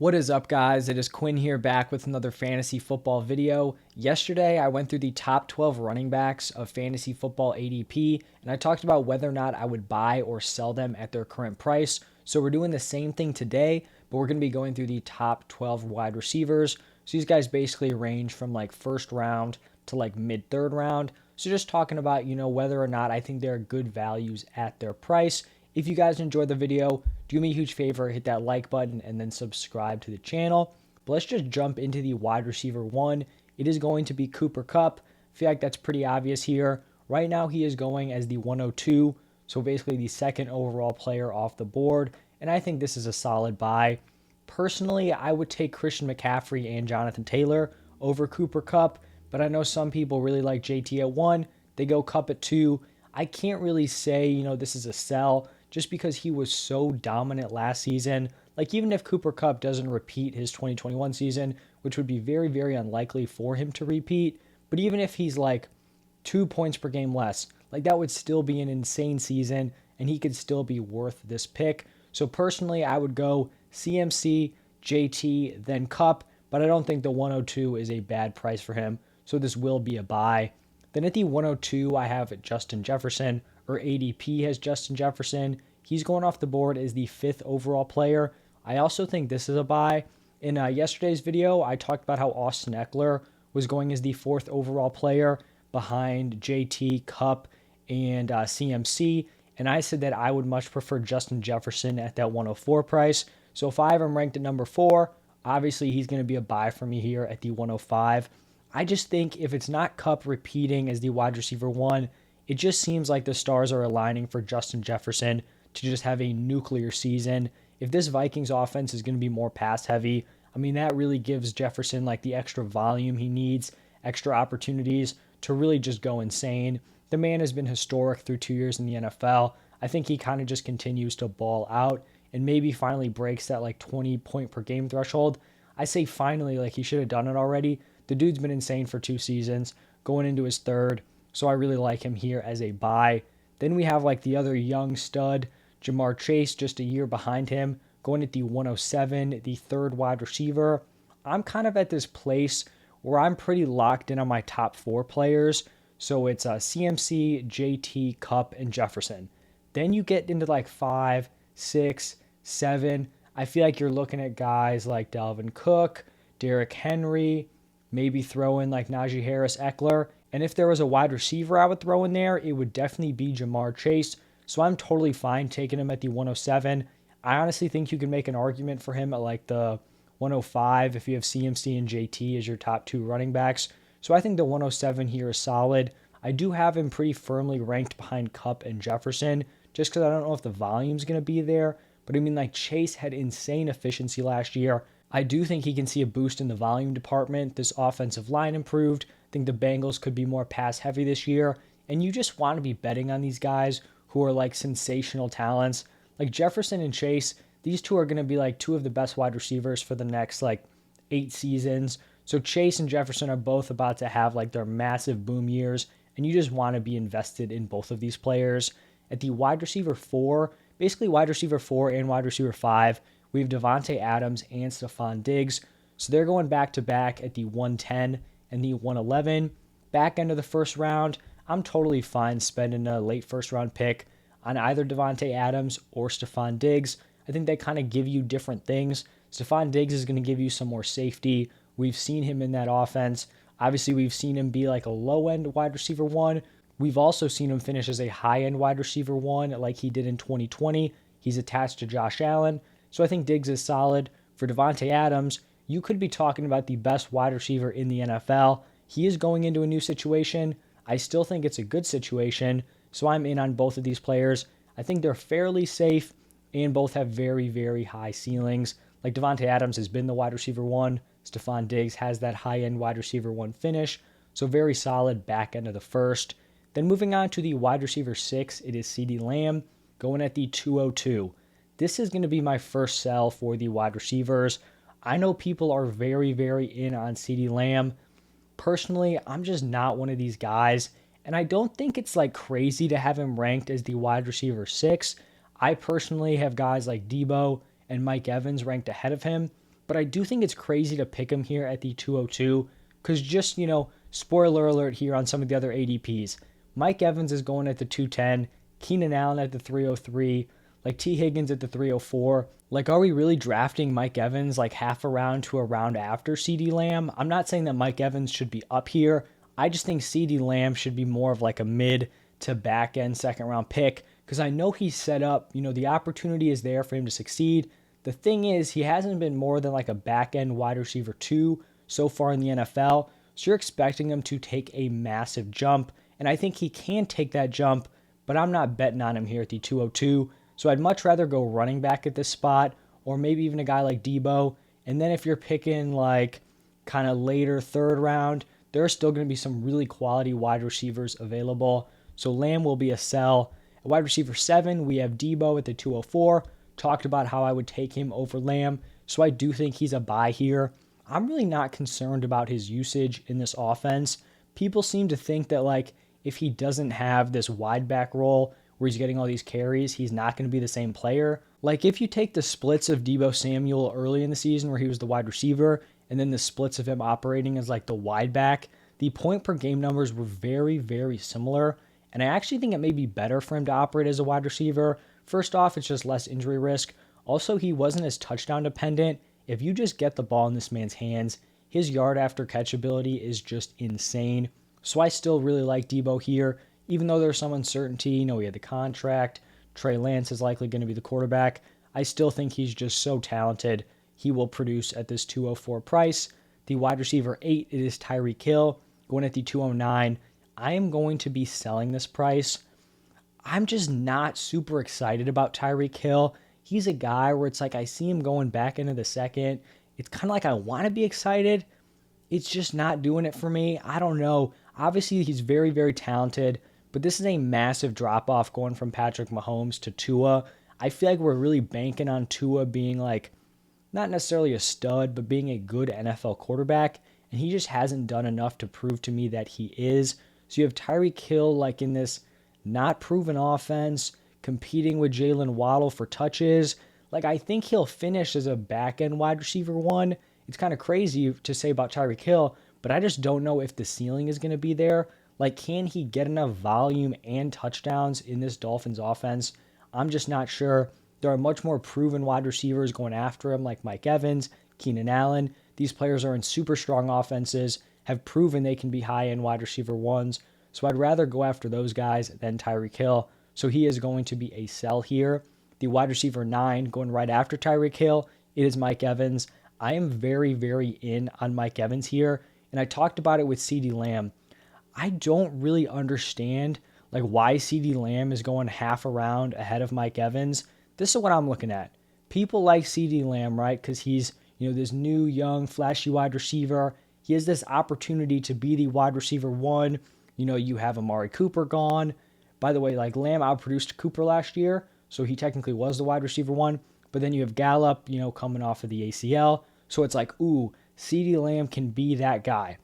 What is up, guys? It is Quinn here, back with another fantasy football video. Yesterday, I went through the top 12 running backs of fantasy football ADP, and I talked about whether or not I would buy or sell them at their current price. So we're doing the same thing today, but we're going to be going through the top 12 wide receivers. So these guys basically range from like first round to like mid third round. So just talking about, whether or not I think they're good values at their price. If you guys enjoyed the video, do me a huge favor, hit that like button and then subscribe to the channel. But let's just jump into the wide receiver one. It is going to be Cooper Kupp. I feel like that's pretty obvious here. Right now he is going as the 102, so basically the second overall player off the board, and I think this is a solid buy. Personally, I would take Christian McCaffrey and Jonathan Taylor over Cooper Kupp, but I know some people really like JT at 1. They go Kupp at 2. I can't really say, this is a sell, just because he was so dominant last season. Like, even if Cooper Kupp doesn't repeat his 2021 season, which would be very, very unlikely for him to repeat, but even if he's like 2 points per game less, like that would still be an insane season, and he could still be worth this pick. So personally, I would go CMC, JT, then Kupp, but I don't think the 102 is a bad price for him, so this will be a buy. Then at the 102, I have Justin Jefferson, or ADP has Justin Jefferson. He's going off the board as the 5th overall player. I also think this is a buy. In yesterday's video, I talked about how Austin Eckler was going as the 4th overall player behind JT, Kupp, and CMC. And I said that I would much prefer Justin Jefferson at that 104 price. So if I have him ranked at number 4, obviously he's going to be a buy for me here at the 105. I just think if it's not Kupp repeating as the wide receiver 1, it just seems like the stars are aligning for Justin Jefferson to just have a nuclear season. If this Vikings offense is going to be more pass heavy, I mean, that really gives Jefferson like the extra volume he needs, extra opportunities to really just go insane. The man has been historic through 2 years in the NFL. I think he kind of just continues to ball out and maybe finally breaks that like 20 point per game threshold. I say finally, like he should have done it already. The dude's been insane for 2 seasons, going into his 3rd. So I really like him here as a buy. Then we have like the other young stud, Jamar Chase, just a year behind him, going at the 107, the 3rd wide receiver. I'm kind of at this place where I'm pretty locked in on my top 4 players. So it's CMC, JT, Kupp, and Jefferson. Then you get into like 5, 6, 7. I feel like you're looking at guys like Dalvin Cook, Derrick Henry, maybe throw in like Najee Harris, Eckler. And if there was a wide receiver I would throw in there, it would definitely be Jamar Chase. So I'm totally fine taking him at the 107. I honestly think you can make an argument for him at like the 105 if you have CMC and JT as your top 2 running backs. So I think the 107 here is solid. I do have him pretty firmly ranked behind Kupp and Jefferson, just because I don't know if the volume's going to be there. But I mean, like Chase had insane efficiency last year. I do think he can see a boost in the volume department. This offensive line improved. I think the Bengals could be more pass heavy this year. And you just want to be betting on these guys who are like sensational talents. Like Jefferson and Chase, these two are going to be like 2 of the best wide receivers for the next like 8 seasons. So Chase and Jefferson are both about to have like their massive boom years. And you just want to be invested in both of these players. At the wide receiver 4, basically wide receiver 4 and wide receiver 5, we have Devante Adams and Stephon Diggs. So they're going back to back at the 110 and the 111. Back end of the first round, I'm totally fine spending a late first round pick on either Devante Adams or Stephon Diggs. I think they kind of give you different things. Stephon Diggs is going to give you some more safety. We've seen him in that offense. Obviously, we've seen him be like a low-end wide receiver 1. We've also seen him finish as a high-end wide receiver 1 like he did in 2020. He's attached to Josh Allen. So I think Diggs is solid. For Devante Adams, you could be talking about the best wide receiver in the NFL. He is going into a new situation. I still think it's a good situation, so I'm in on both of these players. I think they're fairly safe and both have very, very high ceilings. Like Devante Adams has been the wide receiver 1. Stephon Diggs has that high-end wide receiver 1 finish. So very solid back end of the first. Then moving on to the wide receiver 6, it is CeeDee Lamb going at the 202. This is going to be my first sell for the wide receivers. I know people are very, very in on CeeDee Lamb. Personally, I'm just not one of these guys, and I don't think it's like crazy to have him ranked as the wide receiver 6. I personally have guys like Debo and Mike Evans ranked ahead of him, but I do think it's crazy to pick him here at the 202 because just, spoiler alert here on some of the other ADPs. Mike Evans is going at the 210, Keenan Allen at the 303, like T. Higgins at the 304. Like, are we really drafting Mike Evans like half a round to a round after CeeDee Lamb? I'm not saying that Mike Evans should be up here. I just think CeeDee Lamb should be more of like a mid to back end second round pick because I know he's set up, the opportunity is there for him to succeed. The thing is, he hasn't been more than like a back end wide receiver 2 so far in the NFL. So you're expecting him to take a massive jump. And I think he can take that jump, but I'm not betting on him here at the 202. So I'd much rather go running back at this spot, or maybe even a guy like Debo. And then if you're picking like kind of later third round, there are still going to be some really quality wide receivers available. So Lamb will be a sell. At wide receiver 7, we have Debo at the 204. Talked about how I would take him over Lamb. So I do think he's a buy here. I'm really not concerned about his usage in this offense. People seem to think that like if he doesn't have this wide back role where he's getting all these carries, he's not going to be the same player. Like if you take the splits of Debo Samuel early in the season where he was the wide receiver, and then the splits of him operating as like the wide back, the point per game numbers were very, very similar. And I actually think it may be better for him to operate as a wide receiver. First off, it's just less injury risk. Also, he wasn't as touchdown dependent. If you just get the ball in this man's hands, his yard after catch ability is just insane. So I still really like Debo here, even though there's some uncertainty. He had the contract. Trey Lance is likely going to be the quarterback. I still think he's just so talented. He will produce at this 204 price. The wide receiver 8, it is Tyree Kill, going at the 209. I am going to be selling this price. I'm just not super excited about Tyree Kill. He's a guy where it's like I see him going back into the second. It's kind of like I want to be excited. It's just not doing it for me. I don't know. Obviously, he's very, very talented, but this is a massive drop-off going from Patrick Mahomes to Tua. I feel like we're really banking on Tua being like, not necessarily a stud, but being a good NFL quarterback, and he just hasn't done enough to prove to me that he is. So you have Tyreek Hill like in this not proven offense, competing with Jalen Waddle for touches. Like I think he'll finish as a back-end wide receiver 1. It's kind of crazy to say about Tyreek Hill, but I just don't know if the ceiling is going to be there. Like, can he get enough volume and touchdowns in this Dolphins offense? I'm just not sure. There are much more proven wide receivers going after him, like Mike Evans, Keenan Allen. These players are in super strong offenses, have proven they can be high-end wide receiver 1s. So I'd rather go after those guys than Tyreek Hill. So he is going to be a sell here. The wide receiver 9 going right after Tyreek Hill, it is Mike Evans. I am very, very in on Mike Evans here. And I talked about it with CeeDee Lamb. I don't really understand like why CeeDee Lamb is going half a round ahead of Mike Evans. This is what I'm looking at. People like CeeDee Lamb, right? Because he's, this new, young, flashy wide receiver. He has this opportunity to be the wide receiver 1. You have Amari Cooper gone. By the way, like Lamb outproduced Cooper last year, so he technically was the wide receiver 1. But then you have Gallup, coming off of the ACL. So it's like, ooh, CeeDee Lamb can be that guy.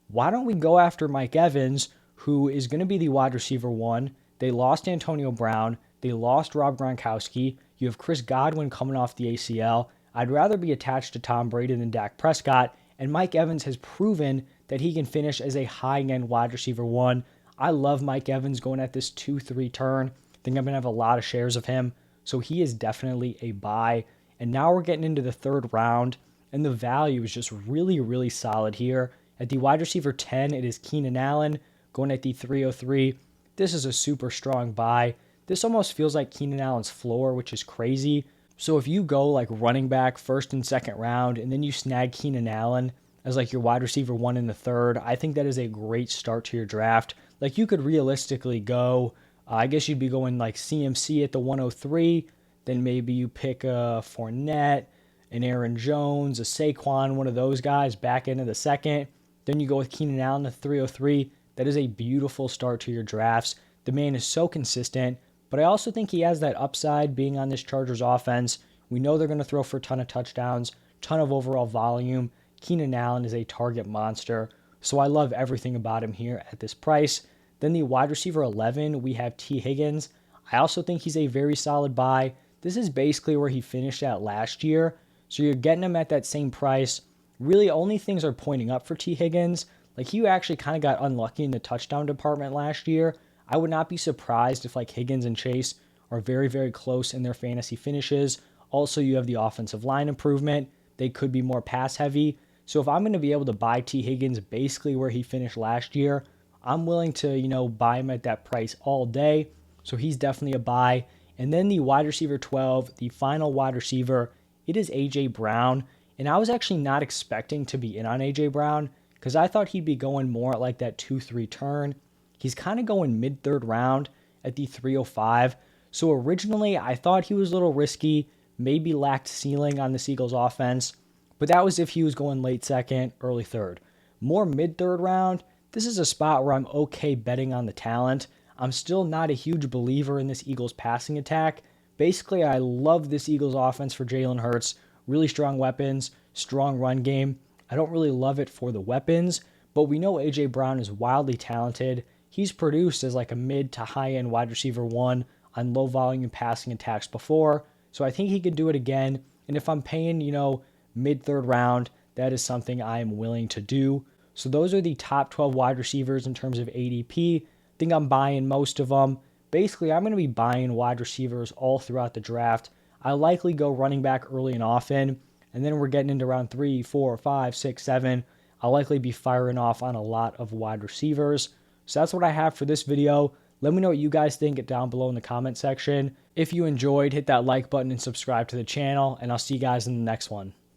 Why don't we go after Mike Evans, who is going to be the wide receiver 1? They lost Antonio Brown. They lost Rob Gronkowski. You have Chris Godwin coming off the ACL. I'd rather be attached to Tom Brady than Dak Prescott. And Mike Evans has proven that he can finish as a high-end wide receiver 1. I love Mike Evans going at this 2-3 turn. I think I'm going to have a lot of shares of him. So he is definitely a buy. And now we're getting into the third round. And the value is just really, really solid here. At the wide receiver 10, it is Keenan Allen going at the 303. This is a super strong buy. This almost feels like Keenan Allen's floor, which is crazy. So if you go like running back first and second round, and then you snag Keenan Allen as like your wide receiver 1 in the third, I think that is a great start to your draft. Like you could realistically go, I guess you'd be going like CMC at the 103, then maybe you pick a Fournette, an Aaron Jones, a Saquon, one of those guys back into the second. Then you go with Keenan Allen at 303. That is a beautiful start to your drafts. The man is so consistent, but I also think he has that upside being on this Chargers offense. We know they're going to throw for a ton of touchdowns, ton of overall volume. Keenan Allen is a target monster, so I love everything about him here at this price. Then the wide receiver 11, we have T. Higgins. I also think he's a very solid buy. This is basically where he finished at last year. So you're getting him at that same price. Really, only things are pointing up for T. Higgins. Like, he actually kind of got unlucky in the touchdown department last year. I would not be surprised if like Higgins and Chase are very, very close in their fantasy finishes. Also, you have the offensive line improvement. They could be more pass heavy. So if I'm going to be able to buy T. Higgins basically where he finished last year, I'm willing to, buy him at that price all day. So he's definitely a buy. And then the wide receiver 12, the final wide receiver, it is A.J. Brown. And I was actually not expecting to be in on A.J. Brown because I thought he'd be going more at like that 2-3 turn. He's kind of going mid-third round at the 305. So originally I thought he was a little risky, maybe lacked ceiling on the Eagles offense, but that was if he was going late second, early third. More mid-third round, this is a spot where I'm okay betting on the talent. I'm still not a huge believer in this Eagles passing attack. Basically, I love this Eagles offense for Jalen Hurts. Really strong weapons, strong run game. I don't really love it for the weapons, but we know A.J. Brown is wildly talented. He's produced as like a mid to high-end wide receiver 1 on low volume passing attacks before, so I think he could do it again. And if I'm paying, mid-third round, that is something I am willing to do. So those are the top 12 wide receivers in terms of ADP. I think I'm buying most of them. Basically, I'm going to be buying wide receivers all throughout the draft. I likely go running back early and often, and then we're getting into round 3, 4, 5, 6, 7. I'll likely be firing off on a lot of wide receivers. So that's what I have for this video. Let me know what you guys think down below in the comment section. If you enjoyed, hit that like button and subscribe to the channel, and I'll see you guys in the next one.